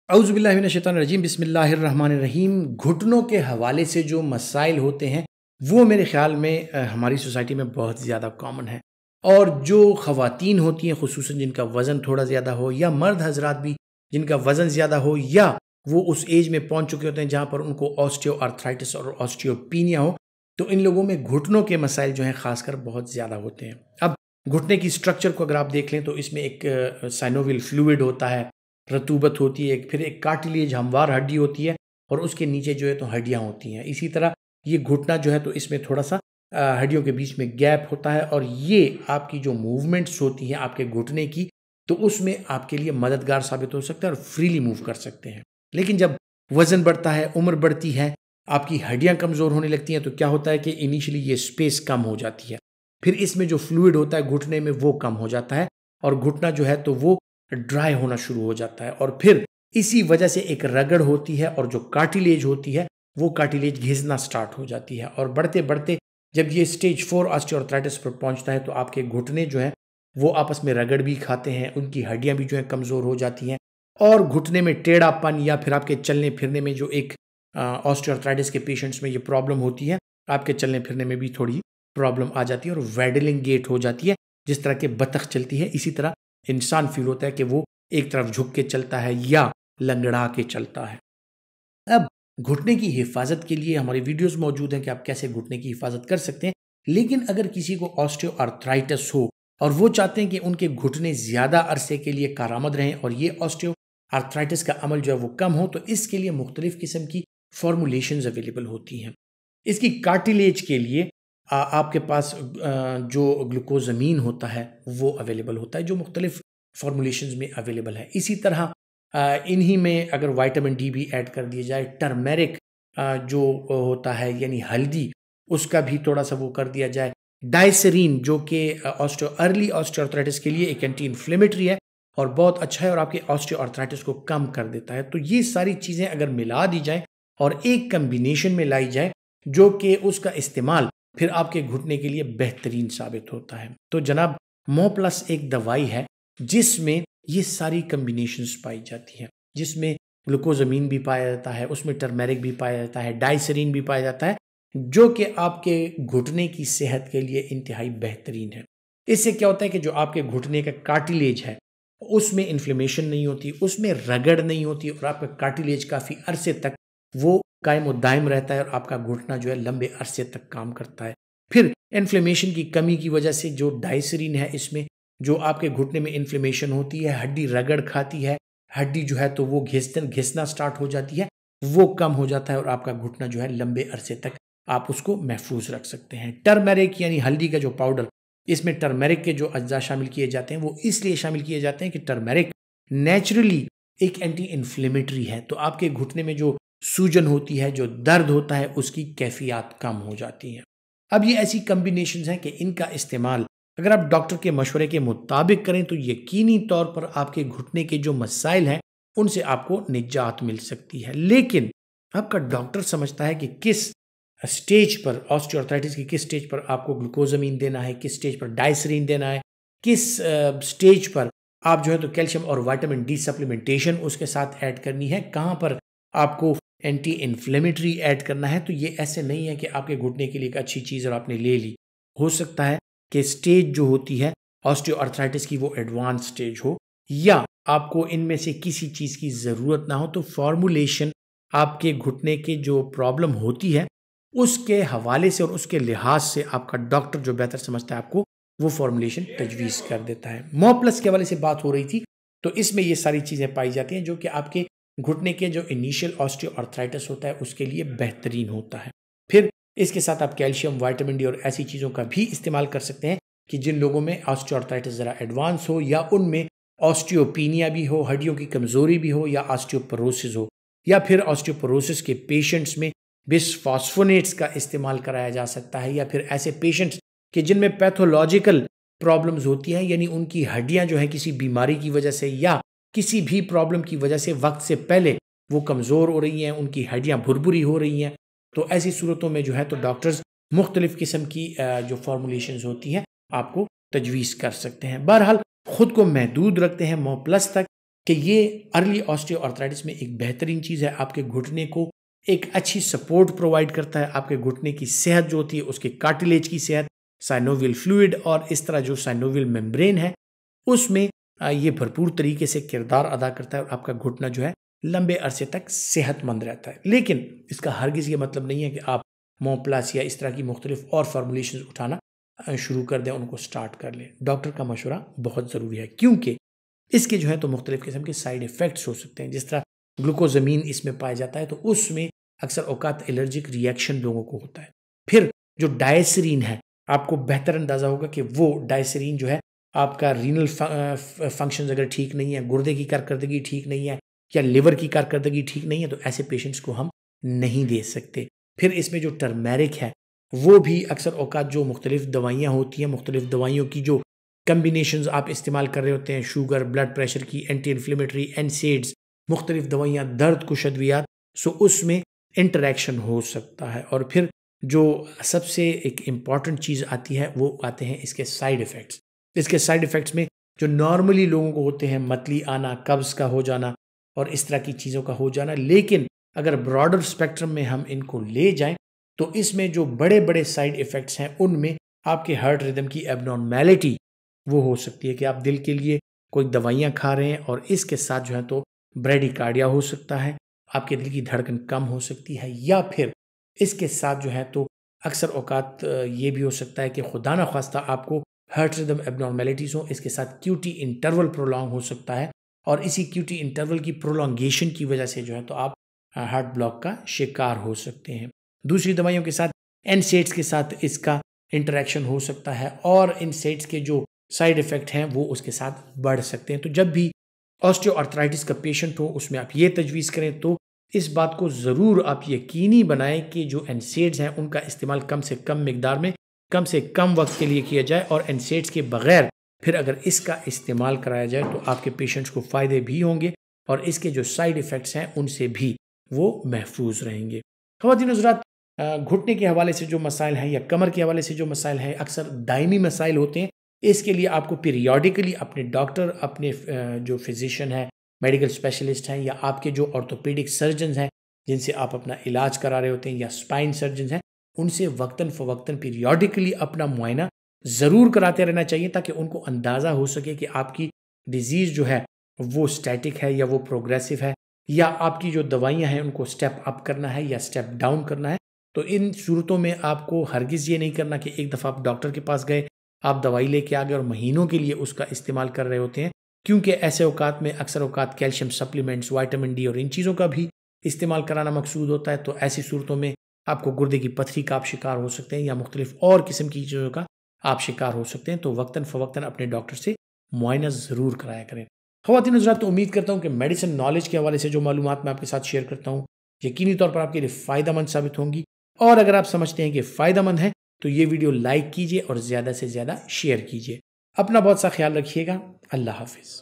औज़ुबिल्लाहि मिनश्शैतानिर्रजीम बिस्मिल्लाहिर्रहमानिर्रहीम। घुटनों के हवाले से जो मसाइल होते हैं वो मेरे ख़्याल में हमारी सोसाइटी में बहुत ज़्यादा कॉमन है। और जो ख़वातीन होती हैं ख़ुसूसन जिनका वज़न थोड़ा ज़्यादा हो, या मर्द हज़रात भी जिनका वज़न ज़्यादा हो, या वो उस एज में पहुँच चुके होते हैं जहाँ पर उनको ऑस्टियोआर्थराइटिस और ऑस्टियोपीनिया हो, तो इन लोगों में घुटनों के मसाइल जो हैं ख़ासकर बहुत ज़्यादा होते हैं। अब घुटने की स्ट्रक्चर को अगर आप देख लें तो इसमें एक साइनोवियल फ्लूइड होता है, रतूबत होती है, फिर एक कार्टिलेज हमवार हड्डी होती है, और उसके नीचे जो है तो हड्डियाँ होती हैं। इसी तरह ये घुटना जो है तो इसमें थोड़ा सा हड्डियों के बीच में गैप होता है, और ये आपकी जो मूवमेंट्स होती हैं आपके घुटने की, तो उसमें आपके लिए मददगार साबित हो सकता है और फ्रीली मूव कर सकते हैं। लेकिन जब वज़न बढ़ता है, उम्र बढ़ती है, आपकी हड्डियाँ कमज़ोर होने लगती हैं, तो क्या होता है कि इनिशियली ये स्पेस कम हो जाती है, फिर इसमें जो फ्लूइड होता है घुटने में वो कम हो जाता है, और घुटना जो है तो वो ड्राई होना शुरू हो जाता है, और फिर इसी वजह से एक रगड़ होती है, और जो कार्टिलेज होती है वो कार्टिलेज घिसना स्टार्ट हो जाती है। और बढ़ते बढ़ते जब ये स्टेज 4 ऑस्टियोआर्थराइटिस पर पहुंचता है तो आपके घुटने जो हैं वो आपस में रगड़ भी खाते हैं, उनकी हड्डियां भी जो है कमज़ोर हो जाती हैं, और घुटने में टेढ़ापन या फिर आपके चलने फिरने में जो एक ऑस्टियोआर्थराइटिस के पेशेंट्स में ये प्रॉब्लम होती है, आपके चलने फिरने में भी थोड़ी प्रॉब्लम आ जाती है और वैडलिंग गेट हो जाती है। जिस तरह के बतख चलती है इसी तरह इंसान फील होता है कि वो एक तरफ झुक के चलता है या लंगड़ा के चलता है। अब घुटने की हिफाजत के लिए हमारी वीडियोस मौजूद हैं कि आप कैसे घुटने की हिफाजत कर सकते हैं। लेकिन अगर किसी को ऑस्टियोआर्थराइटिस हो और वो चाहते हैं कि उनके घुटने ज़्यादा अरसे के लिए कारामद रहें और ये ऑस्टियोआर्थराइटिस का अमल जो है वो कम हो, तो इसके लिए मुख्तलिफ किस्म की फॉर्मुलेशंस अवेलेबल होती हैं। इसकी कार्टिलेज के लिए आपके पास जो ग्लूकोजामीन होता है वो अवेलेबल होता है, जो मुख्तलिफ फॉर्मुलेशंस में अवेलेबल है। इसी तरह इन्हीं में अगर विटामिन डी भी ऐड कर दिया जाए, टर्मेरिक जो होता है यानी हल्दी, उसका भी थोड़ा सा वो कर दिया जाए, डाइसरीन जो कि अर्ली ऑस्टियोआर्थराइटिस के लिए एक एंटी इन्फ्लेमेटरी है और बहुत अच्छा है और आपके ऑस्टियोआर्थराइटिस को कम कर देता है। तो ये सारी चीज़ें अगर मिला दी जाए और एक कम्बिनेशन में लाई जाए, जो कि उसका इस्तेमाल फिर आपके घुटने के लिए बेहतरीन साबित होता है। तो जनाब, मोप्लस एक दवाई है जिसमें ये सारी कम्बिनेशंस पाई जाती हैं, जिसमें ग्लूकोजामीन भी पाया जाता है, उसमें टर्मेरिक भी पाया जाता है, डाइसरीन भी पाया जाता है, जो कि आपके घुटने की सेहत के लिए इंतहाई बेहतरीन है। इससे क्या होता है कि जो आपके घुटने का कार्टिलेज है उसमें इन्फ्लेमेशन नहीं होती, उसमें रगड़ नहीं होती, और आपका कार्टिलेज काफ़ी अरसे तक वो कायम और दायम रहता है और आपका घुटना जो है लंबे अरसे तक काम करता है। फिर इन्फ्लेमेशन की कमी की वजह से जो डाइसरीन है, इसमें जो आपके घुटने में इन्फ्लेमेशन होती है, हड्डी रगड़ खाती है, हड्डी जो है तो वो घिसना स्टार्ट हो जाती है, वो कम हो जाता है और आपका घुटना जो है लंबे अरसे तक आप उसको महफूज रख सकते हैं। टर्मेरिक यानी हल्दी का जो पाउडर, इसमें टर्मेरिक के जो अज्जा शामिल किए जाते हैं वो इसलिए शामिल किए जाते हैं कि टर्मेरिक नेचुरली एक एंटी इन्फ्लेमेटरी है, तो आपके घुटने में जो सूजन होती है, जो दर्द होता है, उसकी कैफियत कम हो जाती है। अब ये ऐसी कम्बिनेशंस हैं कि इनका इस्तेमाल अगर आप डॉक्टर के मशवरे के मुताबिक करें तो यकीनी तौर पर आपके घुटने के जो मसाइल हैं उनसे आपको निजात मिल सकती है। लेकिन आपका डॉक्टर समझता है कि किस स्टेज पर ऑस्टियोआर्थराइटिस की किस स्टेज पर आपको ग्लूकोजामीन देना है, किस स्टेज पर डाइसरीन देना है, किस स्टेज पर आप जो है तो कैल्शियम और विटामिन डी सप्लीमेंटेशन उसके साथ ऐड करनी है, कहाँ पर आपको एंटी इन्फ्लेमेटरी ऐड करना है। तो ये ऐसे नहीं है कि आपके घुटने के लिए एक अच्छी चीज़ और आपने ले ली। हो सकता है कि स्टेज जो होती है ऑस्टियोआर्थराइटिस की वो एडवांस स्टेज हो, या आपको इनमें से किसी चीज़ की ज़रूरत ना हो, तो फॉर्मुलेशन आपके घुटने के जो प्रॉब्लम होती है उसके हवाले से और उसके लिहाज से आपका डॉक्टर जो बेहतर समझता है आपको वो फॉर्मुलेशन तजवीज़ कर देता है। मोप्लस के हवाले से बात हो रही थी, तो इसमें ये सारी चीज़ें पाई जाती हैं जो कि आपके घुटने के जो इनिशियल ऑस्टियोआर्थराइटिस होता है उसके लिए बेहतरीन होता है। फिर इसके साथ आप कैल्शियम, विटामिन डी और ऐसी चीज़ों का भी इस्तेमाल कर सकते हैं कि जिन लोगों में ऑस्टियोआर्थराइटिस ज़रा एडवांस हो, या उनमें ऑस्टियोपीनिया भी हो, हड्डियों की कमज़ोरी भी हो, या ऑस्टियोपोरोसिस हो, या फिर ऑस्टियोपोरोसिस के पेशेंट्स में बिसफॉस्फोनेट्स का इस्तेमाल कराया जा सकता है, या फिर ऐसे पेशेंट्स कि जिनमें पैथोलॉजिकल प्रॉब्लम्स होती हैं, यानी उनकी हड्डियां जो हैं किसी बीमारी की वजह से या किसी भी प्रॉब्लम की वजह से वक्त से पहले वो कमज़ोर हो रही हैं, उनकी हड्डियां भुरभुरी हो रही हैं, तो ऐसी सूरतों में जो है तो डॉक्टर्स मुख्तलिफ किस्म की जो फॉर्मुलेशंस होती हैं आपको तजवीज़ कर सकते हैं। बहरहाल खुद को महदूद रखते हैं मोप्लस तक, कि ये अर्ली ऑस्टियोआर्थराइटिस में एक बेहतरीन चीज़ है, आपके घुटने को एक अच्छी सपोर्ट प्रोवाइड करता है। आपके घुटने की सेहत जो होती है, उसके कार्टिलेज की सेहत, साइनोवियल फ्लूइड और इस तरह जो साइनोवियल मेम्ब्रेन है उसमें ये भरपूर तरीके से किरदार अदा करता है और आपका घुटना जो है लंबे अरसे तक सेहतमंद रहता है। लेकिन इसका हरगिज़ ये मतलब नहीं है कि आप मोप्लास या इस तरह की मुख्तलिफ और फार्मूलेशन उठाना शुरू कर दें, उनको स्टार्ट कर लें। डॉक्टर का मशवरा बहुत ज़रूरी है, क्योंकि इसके जो है तो मुख्तलिफ किस्म के साइड इफ़ेक्ट्स हो सकते हैं। जिस तरह ग्लूकोजमीन इसमें पाया जाता है तो उसमें अक्सर औकात एलर्जिक रिएक्शन लोगों को होता है। फिर जो डायसरीन है, आपको बेहतर अंदाज़ा होगा कि वो डायसरीन जो है आपका रीनल फंक्शंस अगर ठीक नहीं है, गुर्दे की कारकर्दगी ठीक नहीं है या लिवर की कारकर्दगी ठीक नहीं है, तो ऐसे पेशेंट्स को हम नहीं दे सकते। फिर इसमें जो टर्मेरिक है वो भी अक्सर औकात जो मुख्तलिफ दवाइयाँ होती हैं, मुख्तलिफ दवाइयों की जो कम्बिनेशंस आप इस्तेमाल कर रहे होते हैं, शुगर, ब्लड प्रेशर की, एंटी इन्फ्लेमेटरी, एनसेड्स, मुख्तलिफ दवाइयाँ, दर्द कुश अद्वियात, सो उसमें इंटरेक्शन हो सकता है। और फिर जो सबसे एक इम्पॉर्टेंट चीज़ आती है वो आते हैं इसके साइड इफ़ेक्ट्स। इसके साइड इफ़ेक्ट्स में जो नॉर्मली लोगों को होते हैं, मतली आना, कब्ज़ का हो जाना और इस तरह की चीज़ों का हो जाना, लेकिन अगर ब्रॉडर स्पेक्ट्रम में हम इनको ले जाएं तो इसमें जो बड़े बड़े साइड इफ़ेक्ट्स हैं उनमें आपके हार्ट रिदम की एबनॉर्मेलिटी वो हो सकती है कि आप दिल के लिए कोई दवाइयाँ खा रहे हैं और इसके साथ जो है तो ब्रेडिकार्डिया हो सकता है, आपके दिल की धड़कन कम हो सकती है, या फिर इसके साथ जो है तो अक्सर औकात ये भी हो सकता है कि खुदा न खास्ता आपको हार्ट रिदम एबनॉर्मेलिटीज़ हो, इसके साथ क्यूटी इंटरवल प्रोलॉन्ग हो सकता है और इसी क्यूटी इंटरवल की प्रोलॉन्गेशन की वजह से जो है तो आप हार्ट ब्लॉक का शिकार हो सकते हैं। दूसरी दवाइयों के साथ एनसेड्स के साथ इसका इंटरेक्शन हो सकता है और एनसेड्स के जो साइड इफ़ेक्ट हैं वो उसके साथ बढ़ सकते हैं। तो जब भी ऑस्टियोआर्थराइटिस का पेशेंट हो उसमें आप ये तजवीज़ करें तो इस बात को ज़रूर आप यकीनी बनाएं कि जो एनसेड्स हैं उनका इस्तेमाल कम से कम मिकदार में, कम से कम वक्त के लिए किया जाए और एनसेड्स के बगैर फिर अगर इसका इस्तेमाल कराया जाए तो आपके पेशेंट्स को फ़ायदे भी होंगे और इसके जो साइड इफ़ेक्ट्स हैं उनसे भी वो महफूज रहेंगे। ख़वातीन हज़रात, घुटने के हवाले से जो मसाइल हैं या कमर के हवाले से जो मसाइल हैं अक्सर दायमी मसाइल होते हैं। इसके लिए आपको पीरियोडिकली अपने डॉक्टर, अपने जो फिजिशियन है, मेडिकल स्पेशलिस्ट हैं या आपके जो ऑर्थोपेडिक सर्जन हैं जिनसे आप अपना इलाज करा रहे होते हैं या स्पाइन सर्जन हैं, उनसे वक्तन फ़वक्तन पीरियोडिकली अपना मुआयना ज़रूर कराते रहना चाहिए ताकि उनको अंदाज़ा हो सके कि आपकी डिज़ीज़ जो है वो स्टैटिक है या वो प्रोग्रेसिव है या आपकी जो दवाइयाँ हैं उनको स्टेप अप करना है या स्टेप डाउन करना है। तो इन सूरतों में आपको हरगिज़ ये नहीं करना कि एक दफ़ा आप डॉक्टर के पास गए, आप दवाई लेके आ गए और महीनों के लिए उसका इस्तेमाल कर रहे होते हैं, क्योंकि ऐसे औकात में अक्सर औकात कैल्शियम सप्लीमेंट्स, विटामिन डी और इन चीज़ों का भी इस्तेमाल कराना मकसूद होता है। तो ऐसी सूरतों में आपको गुर्दे की पथरी का आप शिकार हो सकते हैं या मुख्तलिफ और किस्म की चीज़ों का आप शिकार हो सकते हैं। तो वक्तन फ़वक्तन अपने डॉक्टर से मुआयना ज़रूर कराया करें। ख़वातीन हज़रात, तो उम्मीद करता हूँ कि मेडिसिन नॉलेज के हवाले से जो मालूमात मैं आपके साथ शेयर करता हूँ यकीनी तौर पर आपके लिए फ़ायदेमंद साबित होंगी और अगर आप समझते हैं कि फ़ायदेमंद है तो ये वीडियो लाइक कीजिए और ज़्यादा से ज़्यादा शेयर कीजिए। अपना बहुत सा ख्याल रखिएगा। अल्लाह हाफ़िज़।